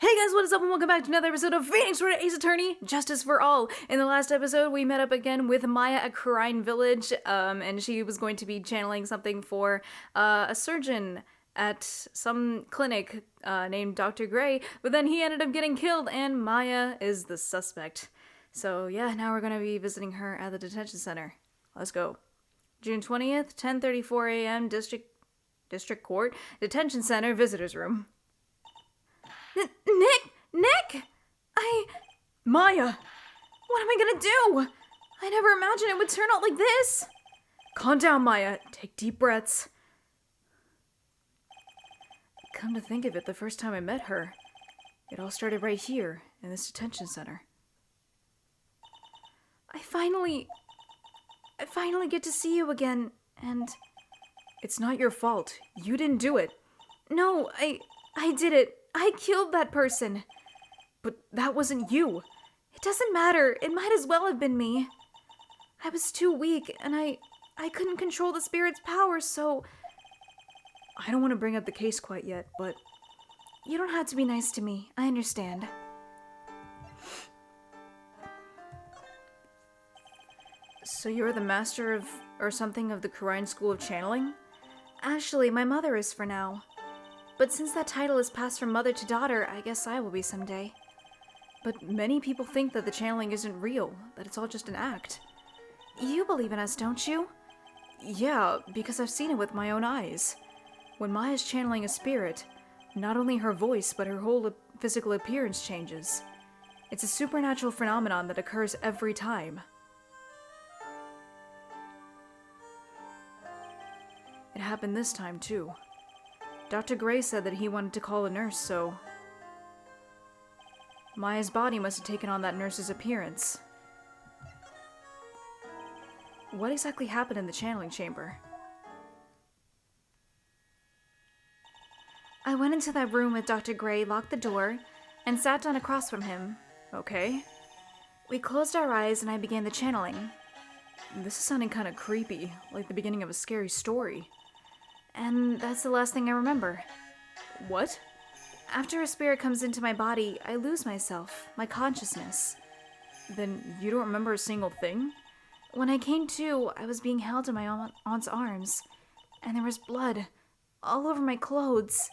Hey guys, what is up and welcome back to another episode of Phoenix Wright Ace Attorney, Justice for All. In the last episode, we met up again with Maya at Shrine Village, and she was going to be channeling something for a surgeon at some clinic named Dr. Gray, but then he ended up getting killed and Maya is the suspect. So yeah, now we're going to be visiting her at the detention center. Let's go. June 20th, 10:34 a.m., District Court, Detention Center, Visitors Room. Nick! Maya! What am I gonna do? I never imagined it would turn out like this! Calm down, Maya. Take deep breaths. Come to think of it, the first time I met her, it all started right here, in this detention center. I finally get to see you again, and... It's not your fault. You didn't do it. No, I did it. I killed that person. But that wasn't you. It doesn't matter. It might as well have been me. I was too weak, and I couldn't control the spirit's power, so... I don't want to bring up the case quite yet, but... You don't have to be nice to me. I understand. So you're the master of, or something of the Shrine School of Channeling? Actually, my mother is for now. But since that title is passed from mother to daughter, I guess I will be someday. But many people think that the channeling isn't real, that it's all just an act. You believe in us, don't you? Yeah, because I've seen it with my own eyes. When Maya's channeling a spirit, not only her voice, but her whole physical appearance changes. It's a supernatural phenomenon that occurs every time. It happened this time, too. Dr. Gray said that he wanted to call a nurse, so... Maya's body must have taken on that nurse's appearance. What exactly happened in the channeling chamber? I went into that room with Dr. Gray, locked the door, and sat down across from him. Okay. We closed our eyes and I began the channeling. This is sounding kind of creepy, like the beginning of a scary story. And that's the last thing I remember. What? After a spirit comes into my body, I lose myself, my consciousness. Then you don't remember a single thing? When I came to, I was being held in my aunt's arms, and there was blood all over my clothes.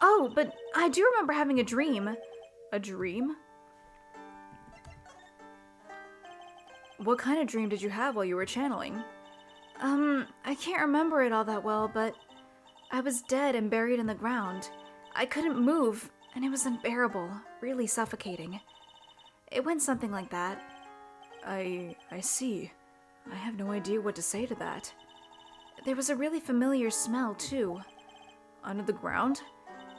Oh, but I do remember having a dream. A dream? What kind of dream did you have while you were channeling? I can't remember it all that well, but I was dead and buried in the ground. I couldn't move, and it was unbearable, really suffocating. It went something like that. I see. I have no idea what to say to that. There was a really familiar smell, too. Under the ground?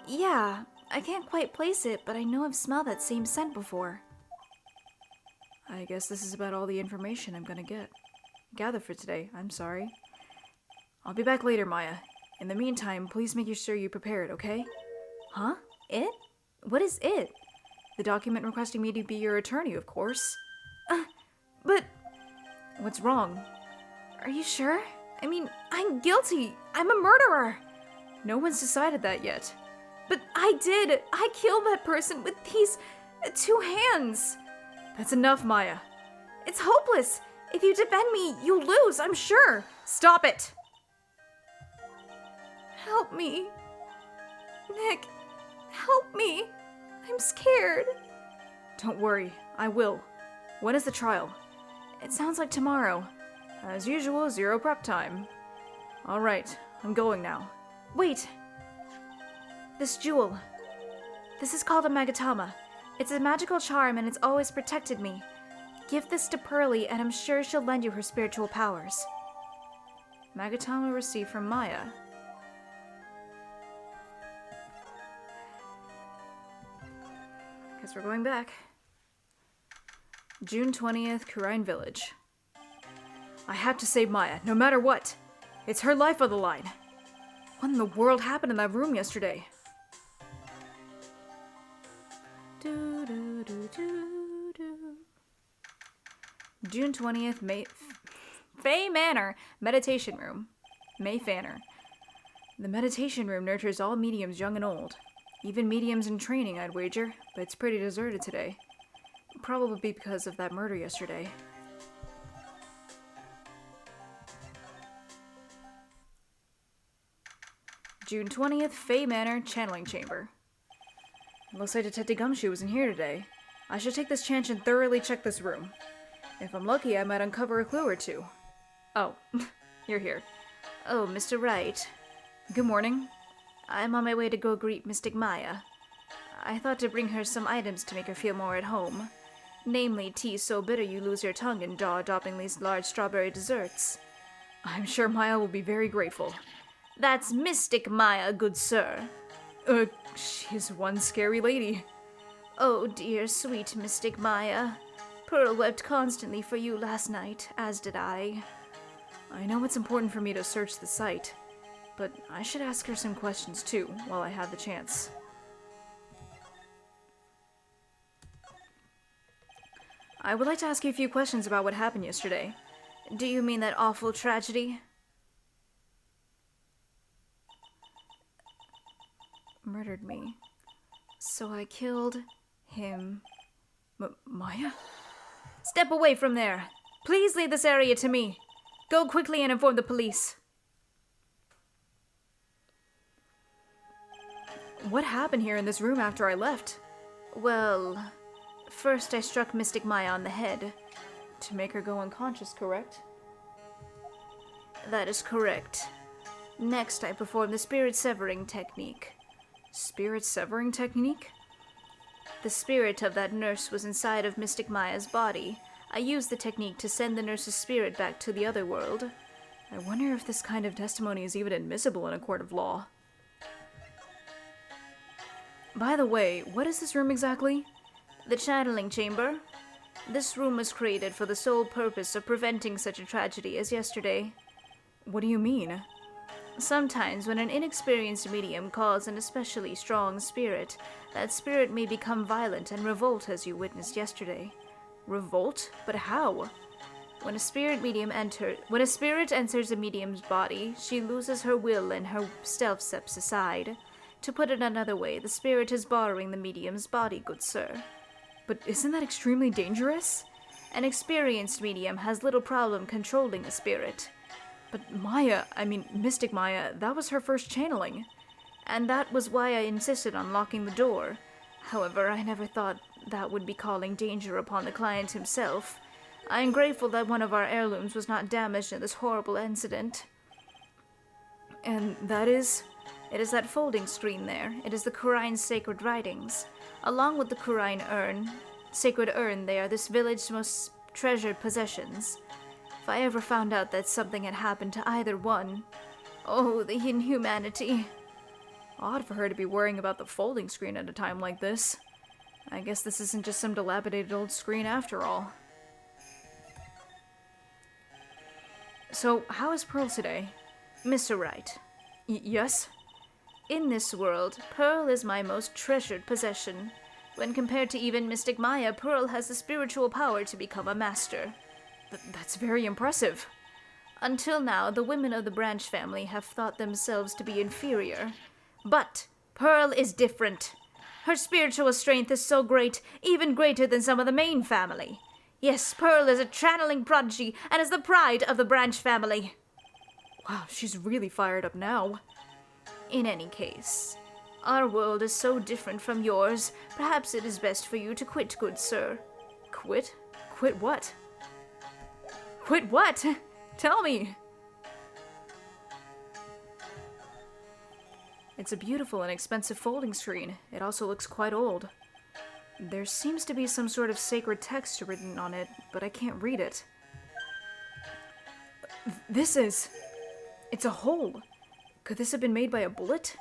Yeah, I can't quite place it, but I know I've smelled that same scent before. I guess this is about all the information I'm gonna gather for today. I'm sorry. I'll be back later, Maya. In the meantime, please make sure you prepare it, okay? Huh? It? What is it? The document requesting me to be your attorney, of course. But... What's wrong? Are you sure? I mean, I'm guilty. I'm a murderer. No one's decided that yet. But I did. I killed that person with these 2 hands. That's enough, Maya. It's hopeless. If you defend me, you'll lose, I'm sure. Stop it! Help me. Nick, help me. I'm scared. Don't worry, I will. When is the trial? It sounds like tomorrow. As usual, 0 prep time. Alright, I'm going now. Wait! This jewel. This is called a Magatama. It's a magical charm and it's always protected me. Give this to Pearly, and I'm sure she'll lend you her spiritual powers. Magatama received from Maya. Guess we're going back. June 20th, Shrine Village. I had to save Maya, no matter what. It's her life on the line. What in the world happened in that room yesterday? June 20th, Fay Manor, Meditation Room. May Fanner. The meditation room nurtures all mediums young and old. Even mediums in training, I'd wager, but it's pretty deserted today. Probably because of that murder yesterday. June 20th, Fey Manor, Channeling Chamber. Looks like Detective Gumshoe was in here today. I should take this chance and thoroughly check this room. If I'm lucky, I might uncover a clue or two. Oh, you're here. Oh, Mr. Wright. Good morning. I'm on my way to go greet Mystic Maya. I thought to bring her some items to make her feel more at home. Namely, tea so bitter you lose your tongue and jaw-dropping these large strawberry desserts. I'm sure Maya will be very grateful. That's Mystic Maya, good sir. She's one scary lady. Oh dear, sweet Mystic Maya. Pearl wept constantly for you last night, as did I. I know it's important for me to search the site, but I should ask her some questions too, while I have the chance. I would like to ask you a few questions about what happened yesterday. Do you mean that awful tragedy? Murdered me. So I killed him. Maya? Step away from there. Please leave this area to me. Go quickly and inform the police. What happened here in this room after I left? Well, first I struck Mystic Maya on the head. To make her go unconscious, correct? That is correct. Next, I performed the spirit severing technique. Spirit severing technique? The spirit of that nurse was inside of Mystic Maya's body. I used the technique to send the nurse's spirit back to the other world. I wonder if this kind of testimony is even admissible in a court of law. By the way, what is this room exactly? The channeling chamber. This room was created for the sole purpose of preventing such a tragedy as yesterday. What do you mean? Sometimes, when an inexperienced medium calls an especially strong spirit, that spirit may become violent and revolt as you witnessed yesterday. Revolt? But how? When a spirit enters a medium's body, she loses her will and her self steps aside. To put it another way, the spirit is borrowing the medium's body, good sir. But isn't that extremely dangerous? An experienced medium has little problem controlling the spirit. But Mystic Maya, that was her first channeling. And that was why I insisted on locking the door. However, I never thought that would be calling danger upon the client himself. I am grateful that one of our heirlooms was not damaged in this horrible incident. And that is? It is that folding screen there. It is the Qur'an's sacred writings. Along with the Qur'an sacred urn, they are this village's most treasured possessions. If I ever found out that something had happened to either one... Oh, the inhumanity. Odd for her to be worrying about the folding screen at a time like this. I guess this isn't just some dilapidated old screen after all. So, how is Pearl today? Mr. Wright. Yes? In this world, Pearl is my most treasured possession. When compared to even Mystic Maya, Pearl has the spiritual power to become a master. That's very impressive. Until now, the women of the Branch family have thought themselves to be inferior. But Pearl is different. Her spiritual strength is so great, even greater than some of the main family. Yes, Pearl is a channeling prodigy and is the pride of the Branch family. Wow, she's really fired up now. In any case, our world is so different from yours, perhaps it is best for you to quit, good sir. Quit? Quit what? Quit what? Tell me. It's a beautiful and expensive folding screen. It also looks quite old. There seems to be some sort of sacred text written on it, but I can't read it. It's a hole. Could this have been made by a bullet?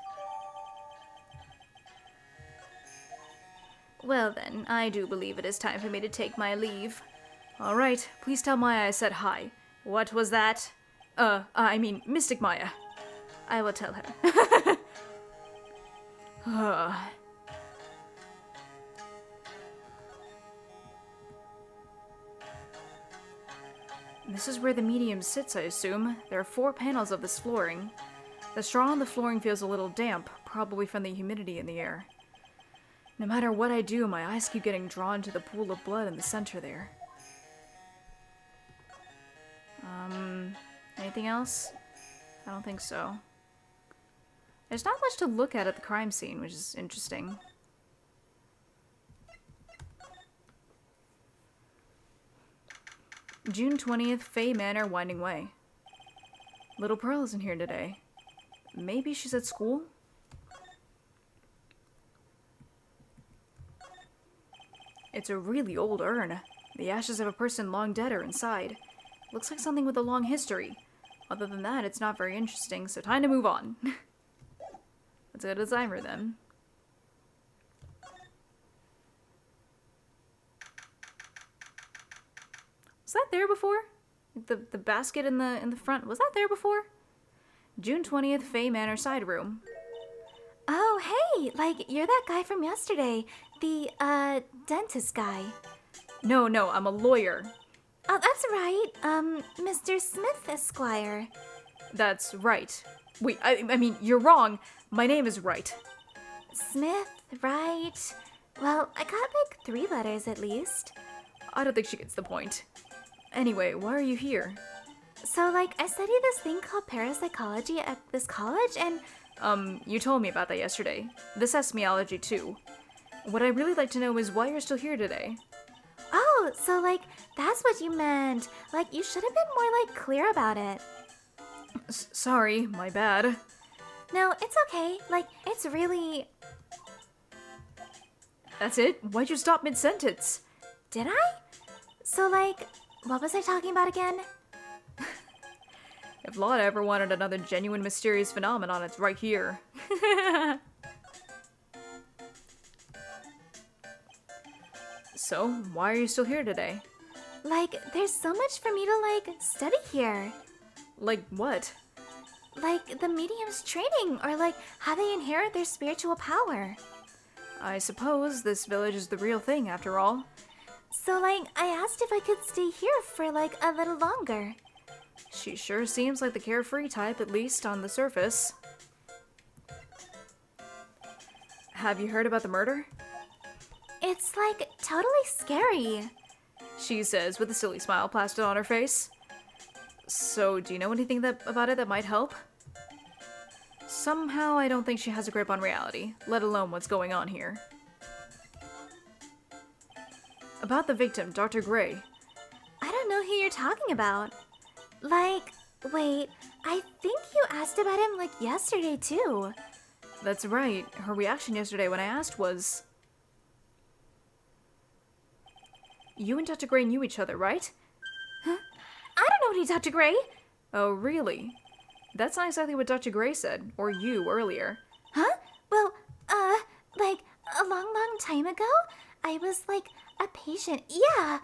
Well then, I do believe it is time for me to take my leave. Alright, please tell Maya I said hi. What was that? Mystic Maya. I will tell her. This is where the medium sits, I assume. There are 4 panels of this flooring. The straw on the flooring feels a little damp. probably from the humidity in the air. No matter what I do, my eyes keep getting drawn to the pool of blood in the center there. Anything else? I don't think so. There's not much to look at the crime scene, which is interesting. June 20th, Fay Manor, Winding Way. Little Pearl isn't here today. Maybe she's at school? It's a really old urn. The ashes of a person long dead are inside. Looks like something with a long history. Other than that, it's not very interesting, so time to move on. Let's go to the timer then. Was that there before? The basket in the front, was that there before? June 20th, Fay Manor side room. Oh, hey! Like, you're that guy from yesterday. The, dentist guy. No, I'm a lawyer. Oh, that's right. Mr. Smith Esquire. That's right. Wait, I mean, you're wrong. My name is Wright. Smith, right. Well, I got like 3 letters at least. I don't think she gets the point. Anyway, why are you here? So, like, I study this thing called parapsychology at this college, and... You told me about that yesterday. This has semiology too. What I'd really like to know is why you're still here today. Oh, so, like, that's what you meant. Like, you should have been more, like, clear about it. Sorry, my bad. No, it's okay. Like, it's really... That's it? Why'd you stop mid-sentence? Did I? So, like, what was I talking about again? If Lotta ever wanted another genuine mysterious phenomenon, it's right here. So, why are you still here today? Like, there's so much for me to, like, study here. Like what? Like, the medium's training, or, like, how they inherit their spiritual power. I suppose this village is the real thing, after all. So, like, I asked if I could stay here for, like, a little longer. She sure seems like the carefree type, at least on the surface. Have you heard about the murder? It's, like, totally scary. She says with a silly smile plastered on her face. So, do you know anything about it that might help? Somehow, I don't think she has a grip on reality, let alone what's going on here. About the victim, Dr. Gray. I don't know who you're talking about. Like, wait, I think you asked about him, like, yesterday, too. That's right. Her reaction yesterday when I asked was... You and Dr. Gray knew each other, right? Huh? I don't know any Dr. Gray. Oh, really? That's not exactly what Dr. Gray said, or you, earlier. Huh? Well, like, a long, long time ago, I was, like, a patient. Yeah.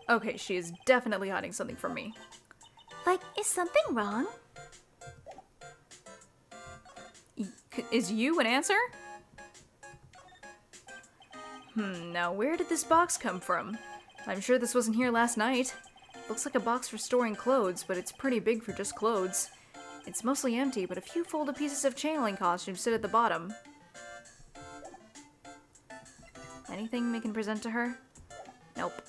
Okay, she is definitely hiding something from me. Like, is something wrong? Is you an answer? Now where did this box come from? I'm sure this wasn't here last night. Looks like a box for storing clothes, but it's pretty big for just clothes. It's mostly empty, but a few folded pieces of channeling costumes sit at the bottom. Anything we can present to her? Nope.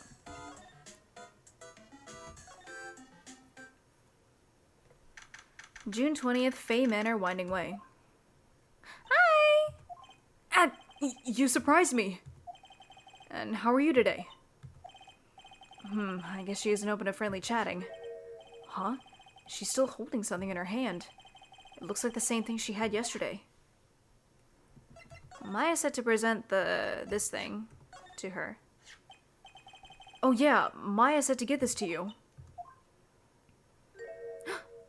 June 20th, Fay Manor, Winding Way. Hi! You surprised me! And how are you today? I guess she isn't open to friendly chatting. Huh? She's still holding something in her hand. It looks like the same thing she had yesterday. Maya said to present this thing to her. Oh yeah, Maya said to get this to you.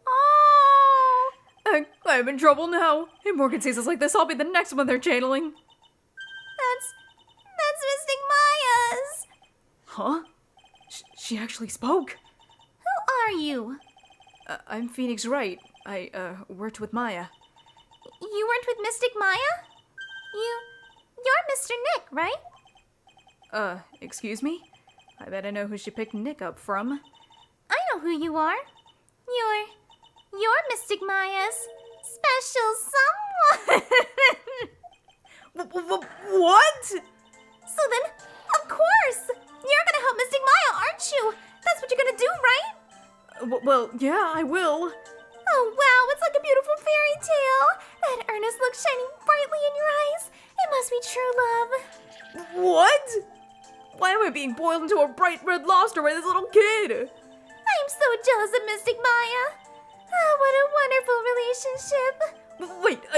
Oh! I'm in trouble now. If Morgan sees us like this, I'll be the next one they're channeling. That's Mystic Maya's! Huh? She actually spoke. Who are you? I'm Phoenix Wright. I, worked with Maya. You worked with Mystic Maya? You're Mr. Nick, right? Excuse me? I bet I know who she picked Nick up from. I know who you are. You're Mystic Maya's special someone. What? So then, of course, you're gonna help Mystic Maya, aren't you? That's what you're gonna do, right? Well, yeah, I will. Oh wow, it's like a beautiful fairy tale. That earnest look shining brightly in your eyes. It must be true love. What? Why am I being boiled into a bright red lobster by this little kid? I'm so jealous of Mystic Maya. Ah, what a wonderful relationship. Wait, I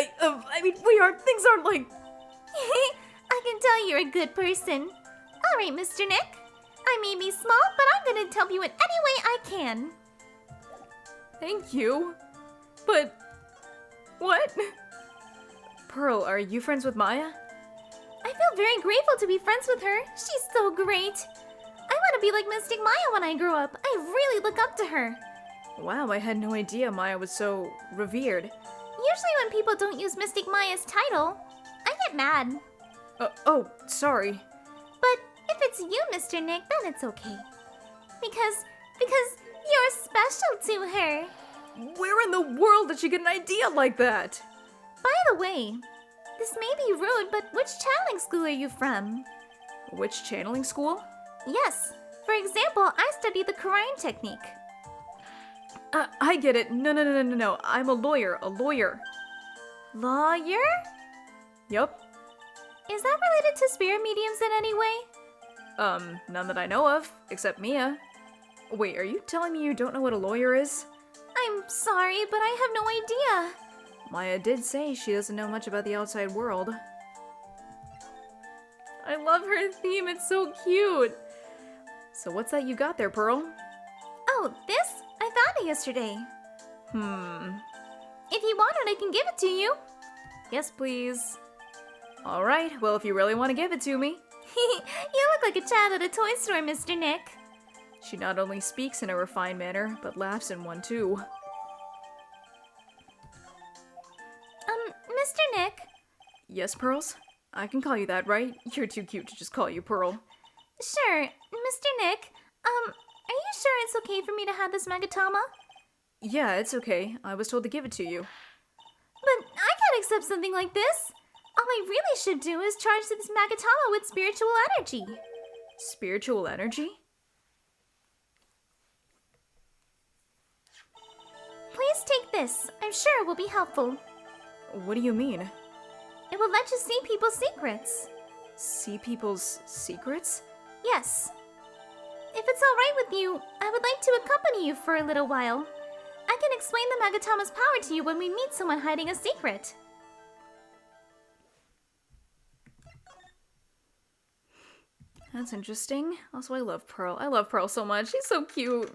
mean, things aren't like... I can tell you're a good person. All right, Mr. Nick. I may be small, but I'm gonna help you in any way I can. Thank you. But... what? Pearl, are you friends with Maya? I feel very grateful to be friends with her. She's so great. I want to be like Mystic Maya when I grow up. I really look up to her. Wow, I had no idea Maya was so revered. Usually when people don't use Mystic Maya's title, I get mad. Oh, sorry. But if it's you, Mr. Nick, then it's okay. Because you're special to her. Where in the world did she get an idea like that? By the way, this may be rude, but which channeling school are you from? Which channeling school? Yes. For example, I studied the Korean technique. I get it. No. I'm a lawyer. Lawyer? Yup. Is that related to spirit mediums in any way? None that I know of, except Mia. Wait, are you telling me you don't know what a lawyer is? I'm sorry, but I have no idea. Maya did say she doesn't know much about the outside world. I love her theme, it's so cute! So what's that you got there, Pearl? Oh, this? I found it yesterday. If you want it, I can give it to you. Yes, please. Alright, well if you really want to give it to me. You look like a child at a toy store, Mr. Nick. She not only speaks in a refined manner, but laughs in one too. Mr. Nick? Yes, Pearls? I can call you that, right? You're too cute to just call you Pearl. Sure. Mr. Nick, are you sure it's okay for me to have this Magatama? Yeah, it's okay. I was told to give it to you. But I can't accept something like this. All I really should do is charge this Magatama with spiritual energy. Spiritual energy? Please take this. I'm sure it will be helpful. What do you mean? It will let you see people's secrets. See people's secrets? Yes. If it's all right with you, I would like to accompany you for a little while. I can explain the Magatama's power to you when we meet someone hiding a secret. That's interesting. Also, I love Pearl. I love Pearl so much. She's so cute.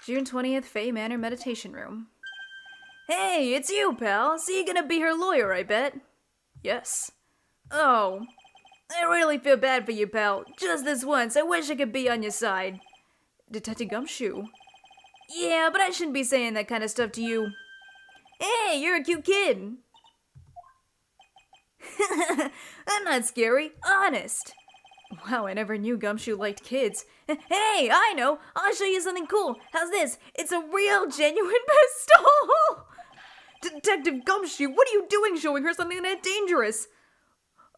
June 20th, Fae Manor Meditation Room. Hey, it's you, pal. So you're gonna be her lawyer, I bet? Yes. Oh. I really feel bad for you, pal. Just this once, I wish I could be on your side. Detective Gumshoe. Yeah, but I shouldn't be saying that kind of stuff to you. Hey, you're a cute kid. I'm not scary, honest. Wow, I never knew Gumshoe liked kids. Hey, I know! I'll show you something cool. How's this? It's a real, genuine pistol! Detective Gumshoe, what are you doing showing her something that dangerous?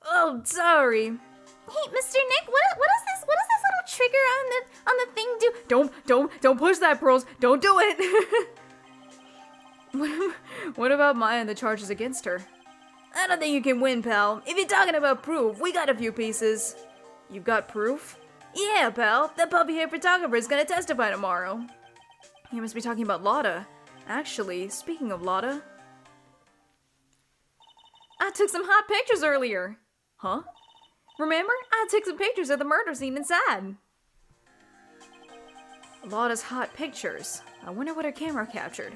Oh, sorry. Hey, Mr. Nick, what is this? What does this little trigger on the thing do? Don't push that, Pearls. Don't do it. What about Maya and the charges against her? I don't think you can win, pal. If you're talking about proof, we got a few pieces. You've got proof? Yeah, pal. That puppy-haired photographer is gonna testify tomorrow. You must be talking about Lotta. Actually, speaking of Lotta, I took some hot pictures earlier. Huh? Remember? I took some pictures of the murder scene inside. Lotta's hot pictures. I wonder what her camera captured.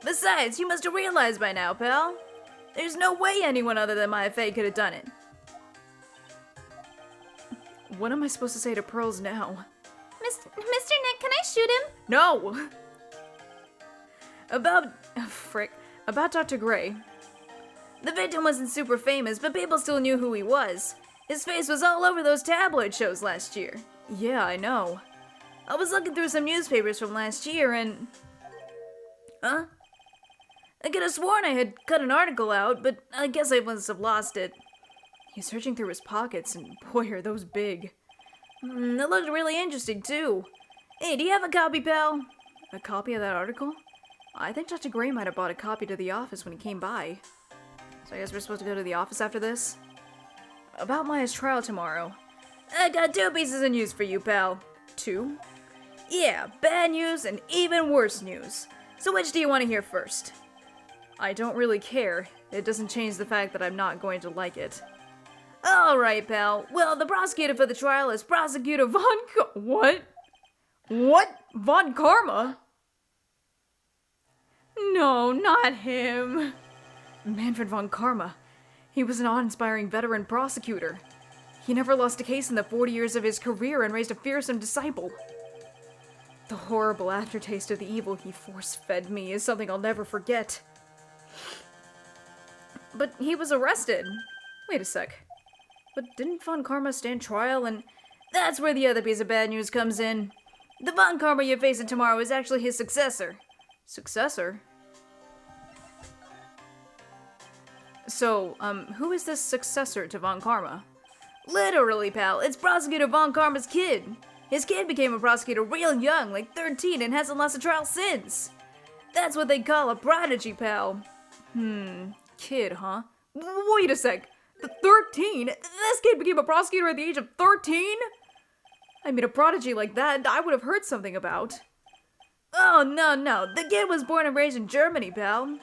Besides, you must have realized by now, pal. There's no way anyone other than my Fae could have done it. What am I supposed to say to Pearls now? Mr. Nick, can I shoot him? No! About Dr. Gray. The victim wasn't super famous, but people still knew who he was. His face was all over those tabloid shows last year. Yeah, I know. I was looking through some newspapers from last year and... Huh? I could have sworn I had cut an article out, but I guess I must have lost it. He's searching through his pockets, and boy, are those big. It looked really interesting, too. Hey, do you have a copy, pal? A copy of that article? I think Dr. Gray might have bought a copy to the office when he came by. So I guess we're supposed to go to the office after this? About Maya's trial tomorrow. I got 2 pieces of news for you, pal. 2? Yeah, bad news and even worse news. So which do you want to hear first? I don't really care. It doesn't change the fact that I'm not going to like it. Alright, pal. Well, the prosecutor for the trial is Prosecutor What? What? Von Karma? No, not him. Manfred von Karma. He was an awe-inspiring veteran prosecutor. He never lost a case in the 40 years of his career and raised a fearsome disciple. The horrible aftertaste of the evil he force-fed me is something I'll never forget. But he was arrested. Wait a sec. But didn't Von Karma stand trial and... That's where the other piece of bad news comes in. The Von Karma you're facing tomorrow is actually his successor. Successor? So, who is this successor to Von Karma? Literally, pal, it's Prosecutor Von Karma's kid. His kid became a prosecutor real young, like 13, and hasn't lost a trial since. That's what they call a prodigy, pal. Kid, huh? Wait a sec. 13? This kid became a prosecutor at the age of 13? I mean, a prodigy like that, I would have heard something about. Oh, no. The kid was born and raised in Germany, pal.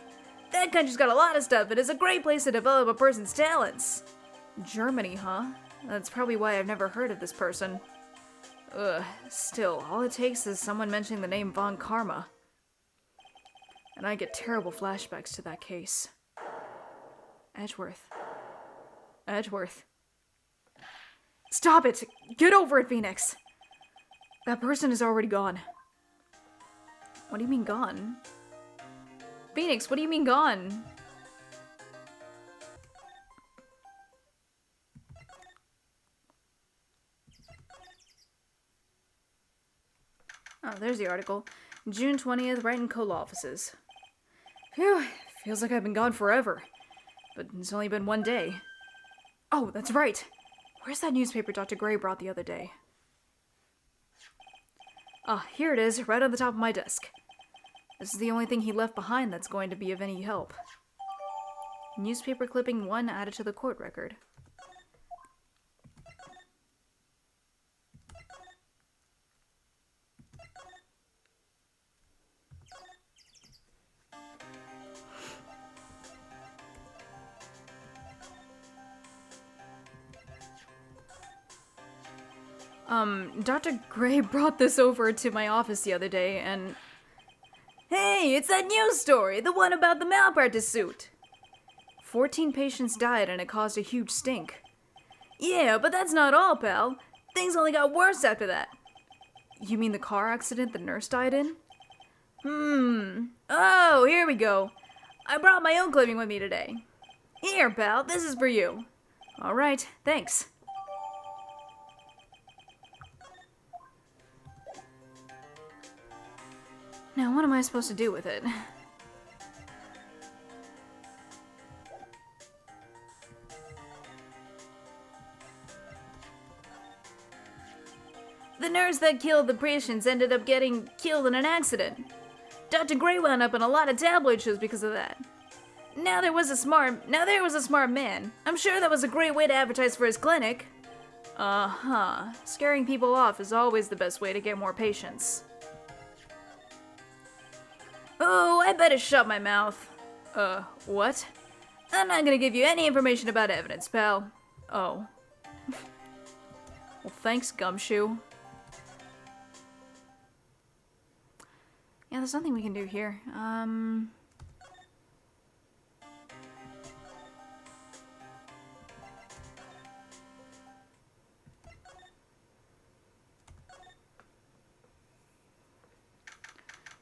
That country's got a lot of stuff, and it's a great place to develop a person's talents. Germany, huh? That's probably why I've never heard of this person. Still, all it takes is someone mentioning the name Von Karma. And I get terrible flashbacks to that case. Edgeworth. Stop it! Get over it, Phoenix! That person is already gone. What do you mean gone? Phoenix, what do you mean gone? Oh, there's the article. June 20th, Wright and Co. offices. Phew, feels like I've been gone forever. But it's only been 1 day. Oh, that's right! Where's that newspaper Dr. Gray brought the other day? Ah, here it is, right on the top of my desk. This is the only thing he left behind that's going to be of any help. Newspaper clipping 1 added to the court record. Dr. Gray brought this over to my office the other day, and... Hey, it's that news story! The one about the malpractice suit! 14 patients died and it caused a huge stink. Yeah, but that's not all, pal. Things only got worse after that. You mean the car accident the nurse died in? Oh, here we go. I brought my own clipping with me today. Here, pal, this is for you. Alright, thanks. Now, what am I supposed to do with it? The nurse that killed the patients ended up getting killed in an accident. Dr. Gray wound up in a lot of tabloid shows because of that. Now there was a smart man. I'm sure that was a great way to advertise for his clinic. Uh-huh. Scaring people off is always the best way to get more patients. Oh, I better shut my mouth. What? I'm not gonna give you any information about evidence, pal. Oh. Well, thanks, Gumshoe. Yeah, there's nothing we can do here.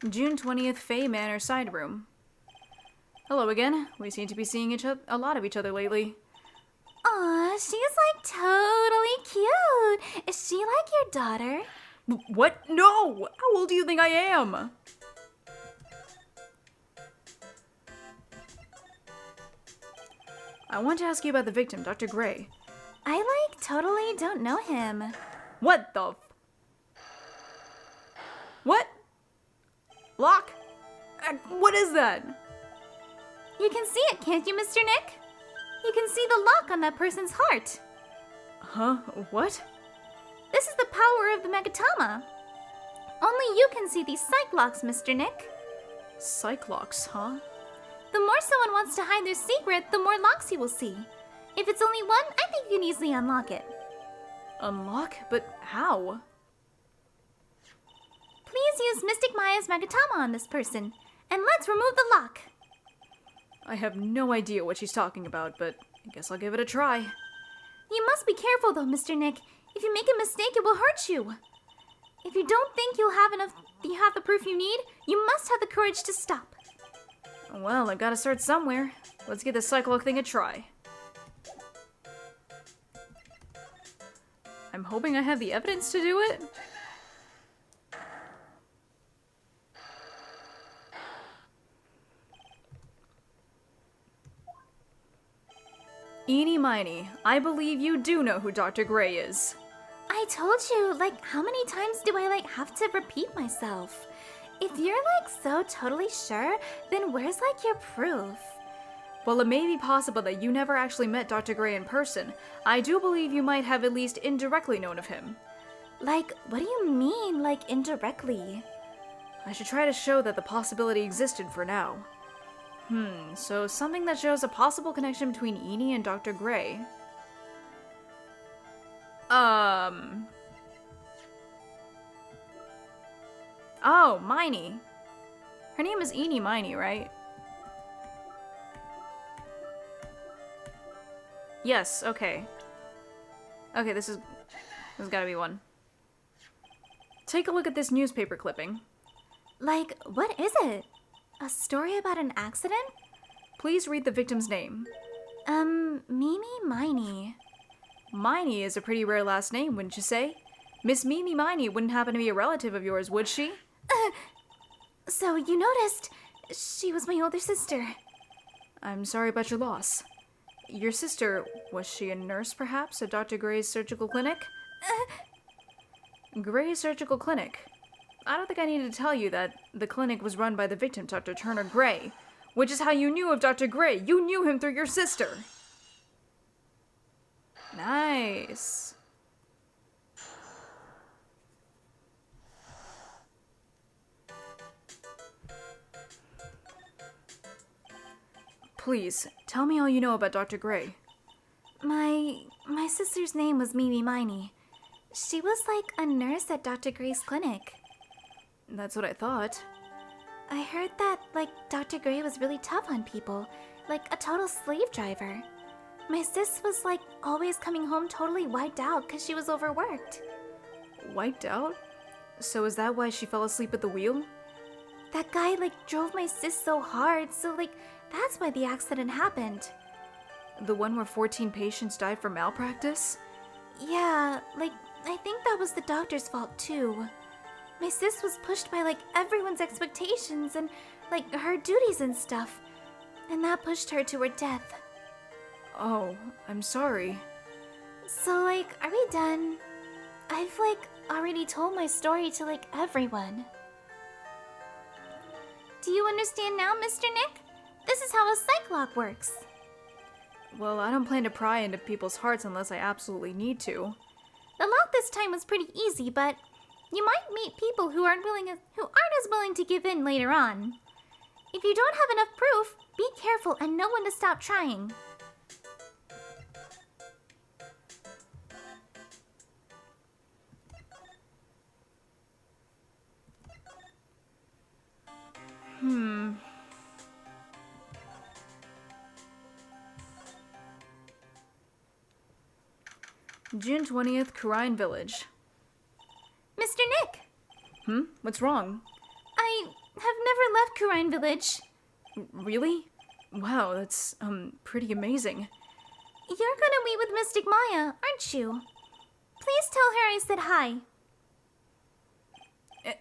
June 20th, Fay Manor side room. Hello again. We seem to be seeing a lot of each other lately. Aw, she's like totally cute. Is she like your daughter? What? No! How old do you think I am? I want to ask you about the victim, Dr. Gray. I, totally don't know him. What the What? Lock? What is that? You can see it, can't you, Mr. Nick? You can see the lock on that person's heart. Huh? What? This is the power of the Megatama. Only you can see these psych locks, Mr. Nick. Psych locks, huh? The more someone wants to hide their secret, the more locks you will see. If it's only one, I think you can easily unlock it. Unlock? But how? Please use Mystic Maya's Megatama on this person, and let's remove the lock. I have no idea what she's talking about, but I guess I'll give it a try. You must be careful though, Mr. Nick. If you make a mistake, it will hurt you. If you don't think you have the proof you need, you must have the courage to stop. Well, I've got to start somewhere. Let's give this psych lock thing a try. I'm hoping I have the evidence to do it. Eeny Miny, I believe you do know who Dr. Gray is. I told you, how many times do I, have to repeat myself? If you're, so totally sure, then where's, your proof? While it may be possible that you never actually met Dr. Gray in person, I do believe you might have at least indirectly known of him. What do you mean, indirectly? I should try to show that the possibility existed for now. So something that shows a possible connection between Eeny and Dr. Gray. Oh, Miny. Her name is Eeny Miny, right? Yes, okay. Okay, this has gotta be one. Take a look at this newspaper clipping. What is it? A story about an accident? Please read the victim's name. Mimi Miny. Miny is a pretty rare last name, wouldn't you say? Miss Mimi Miny wouldn't happen to be a relative of yours, would she? So you noticed she was my older sister. I'm sorry about your loss. Your sister, was she a nurse perhaps at Dr. Gray's surgical clinic? Gray's surgical clinic. I don't think I needed to tell you that the clinic was run by the victim, Dr. Turner Gray, which is how you knew of Dr. Gray. You knew him through your sister. Nice. Please, tell me all you know about Dr. Gray. My sister's name was Mimi Miny. She was a nurse at Dr. Gray's clinic. That's what I thought. I heard that, Dr. Gray was really tough on people, a total slave driver. My sis was, always coming home totally wiped out because she was overworked. Wiped out? So is that why she fell asleep at the wheel? That guy, drove my sis so hard, so, that's why the accident happened. The one where 14 patients died from malpractice? Yeah, I think that was the doctor's fault, too. My sis was pushed by, everyone's expectations and, her duties and stuff. And that pushed her to her death. Oh, I'm sorry. So, are we done? I've, already told my story to, everyone. Do you understand now, Mr. Nick? This is how a psych lock works. Well, I don't plan to pry into people's hearts unless I absolutely need to. The lock this time was pretty easy, but you might meet people who aren't as willing to give in later on. If you don't have enough proof, be careful and know when to stop trying. June 20th, Kurine Village. Mr. Nick! What's wrong? I have never left Kurine Village. Really? Wow, that's, pretty amazing. You're gonna meet with Mystic Maya, aren't you? Please tell her I said hi.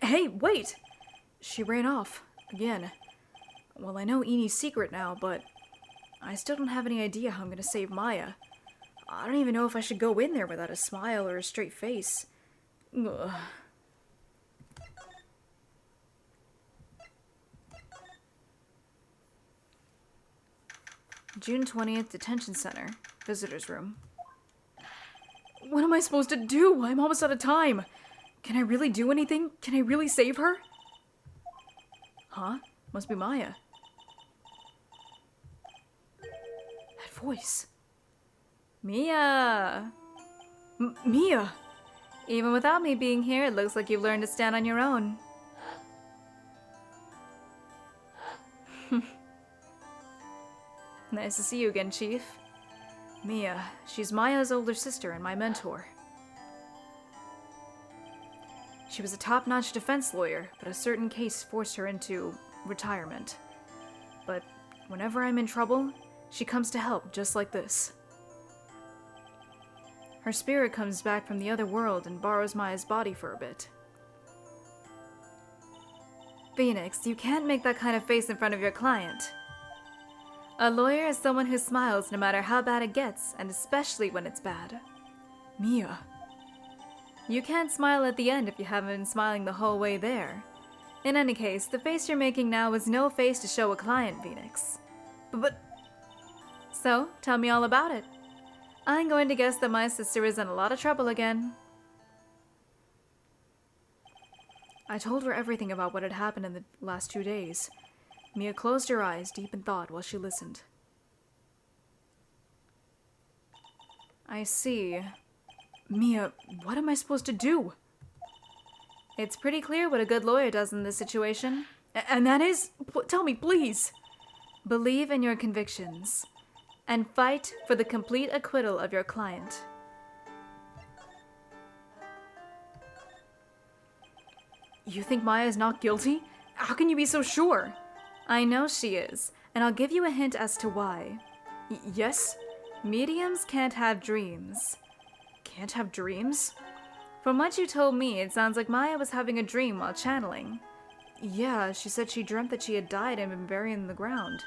Hey, wait! She ran off. Again. Well, I know Eeny's secret now, but I still don't have any idea how I'm gonna save Maya. I don't even know if I should go in there without a smile or a straight face. Ugh. June 20th, Detention Center. Visitor's room. What am I supposed to do? I'm almost out of time. Can I really do anything? Can I really save her? Huh? Must be Maya. That voice. Mia! Mia! Even without me being here, it looks like you've learned to stand on your own. Nice to see you again, Chief. Mia, she's Maya's older sister and my mentor. She was a top-notch defense lawyer, but a certain case forced her into retirement. But whenever I'm in trouble, she comes to help, just like this. Her spirit comes back from the other world and borrows Maya's body for a bit. Phoenix, you can't make that kind of face in front of your client. A lawyer is someone who smiles no matter how bad it gets, and especially when it's bad. Mia. You can't smile at the end if you haven't been smiling the whole way there. In any case, the face you're making now is no face to show a client, Phoenix. But... So, tell me all about it. I'm going to guess that my sister is in a lot of trouble again. I told her everything about what had happened in the last 2 days. Mia closed her eyes, deep in thought, while she listened. I see. Mia, what am I supposed to do? It's pretty clear what a good lawyer does in this situation. And that is... Tell me, please! Believe in your convictions. And fight for the complete acquittal of your client. You think Maya is not guilty? How can you be so sure? I know she is, and I'll give you a hint as to why. Yes? Mediums can't have dreams. Can't have dreams? From what you told me, it sounds like Maya was having a dream while channeling. Yeah, she said she dreamt that she had died and been buried in the ground.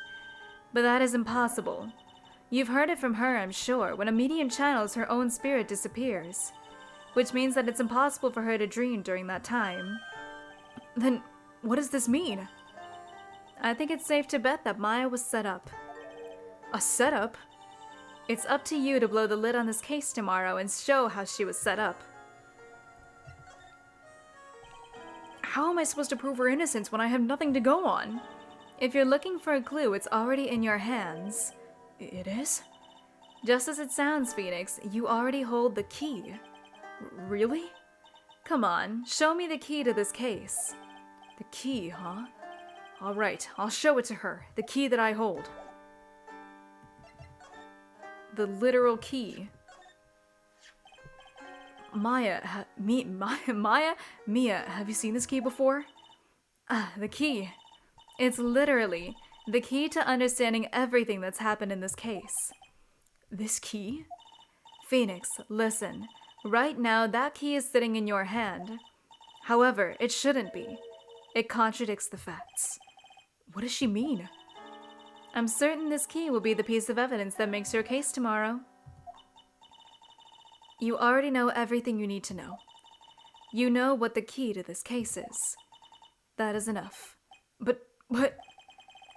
But that is impossible. You've heard it from her, I'm sure. When a medium channels, her own spirit disappears. Which means that it's impossible for her to dream during that time. Then, what does this mean? I think it's safe to bet that Maya was set up. A setup? It's up to you to blow the lid on this case tomorrow and show how she was set up. How am I supposed to prove her innocence when I have nothing to go on? If you're looking for a clue, it's already in your hands. It is? Just as it sounds, Phoenix, you already hold the key. Really? Come on, show me the key to this case. The key, huh? Alright, I'll show it to her. The key that I hold. The literal key. Mia, have you seen this key before? The key. It's literally the key to understanding everything that's happened in this case. This key? Phoenix, listen. Right now, that key is sitting in your hand. However, it shouldn't be. It contradicts the facts. What does she mean? I'm certain this key will be the piece of evidence that makes your case tomorrow. You already know everything you need to know. You know what the key to this case is. That is enough. But,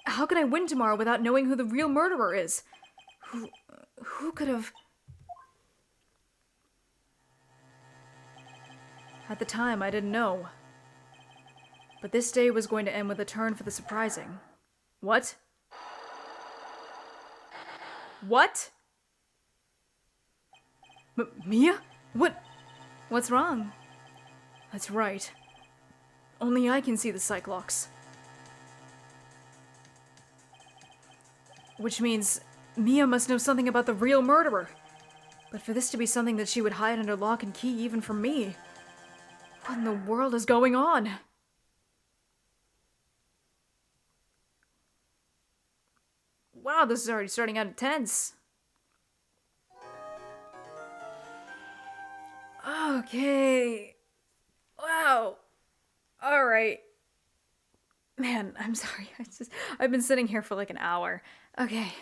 how can I win tomorrow without knowing who the real murderer is? Who could have... At the time, I didn't know. But this day was going to end with a turn for the surprising. What? What? Mia? What's wrong? That's right. Only I can see the Cyclops. Which means Mia must know something about the real murderer. But for this to be something that she would hide under lock and key even from me... What in the world is going on? Wow, this is already starting out intense. Okay. Wow. Alright. Man, I'm sorry. I've been sitting here for like an hour. Okay.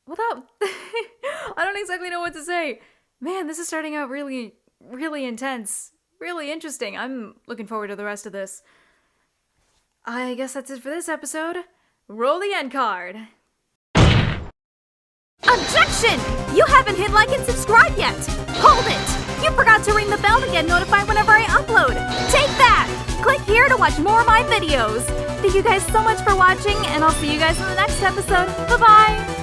Without... I don't exactly know what to say. Man, this is starting out really, really intense. Really interesting. I'm looking forward to the rest of this. I guess that's it for this episode. Roll the end card. Objection! You haven't hit like and subscribe yet! Hold it! You forgot to ring the bell to get notified whenever I upload! Take that! Click here to watch more of my videos! Thank you guys so much for watching, and I'll see you guys in the next episode. Bye-bye!